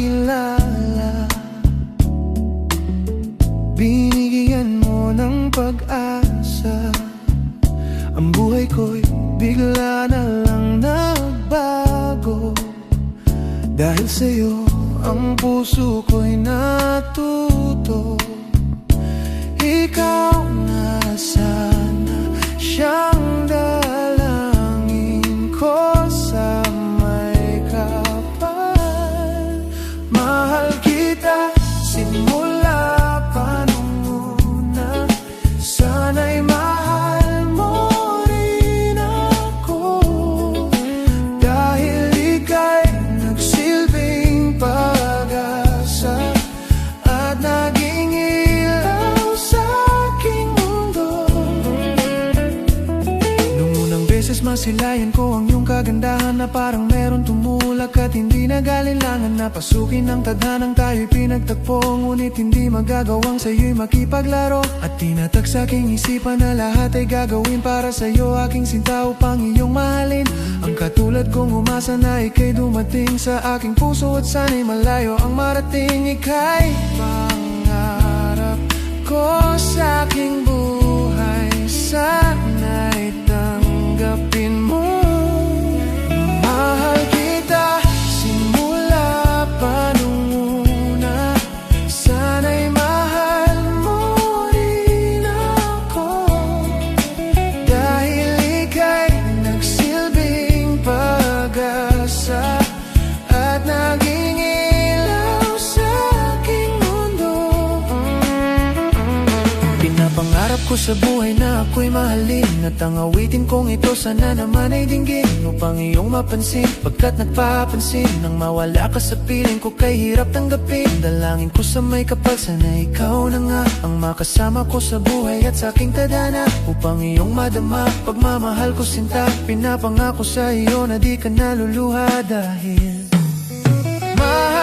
kilala. Binigyan mo ng pag-asa. Ang buhay ko'y bigla na lang nagbago. Dahil sa'yo ang puso ko'y natuto. Ikaw na sana siyang dalangin ko sa may kapal. Mahal kita simula pa nung una. Sana'y mahal mo rin ako. Dahil ika'y nagsilbing pag-asa at naging ilaw sa aking mundo. Nung unang beses masilayan ko ang iyong kagandahan na parang meron tumulak at hindi nag-alinlangan na pasukin ng tadhanang tayo'y pinagtagpo. Ngunit hindi magagawang sa'yo'y makipaglaro at tinatag sa aking isipan na lahat ay gagawin para sa'yo aking sinta upang iyong mahalin. Ang katulad kong umasa na ika'y dumating sa aking puso at sana'y malayo ang marating. Ika'y pangarap ko sa aking buhay, sana'y tanggapin mo. Mahal kita simula pa nung una. Sana'y mahal mo rin ako. Dahil ika'y nagsilbing pag-asa at naging ilaw sa aking mundo. Pinapangarap ko sa buhay na ako'y mahalin at ang awitin kong ito sana naman ay dinggin upang iyong mapansin. Pagkat nagpapansin nang mawala ka sa piling ko kay hirap tanggapin. Dalangin ko sa may kapal sana ikaw na nga ang makasama ko sa buhay at sa aking tadhana upang iyong madama pagmamahal ko sinta. Pinapangako sa iyo na di ka naluluha dahil mahal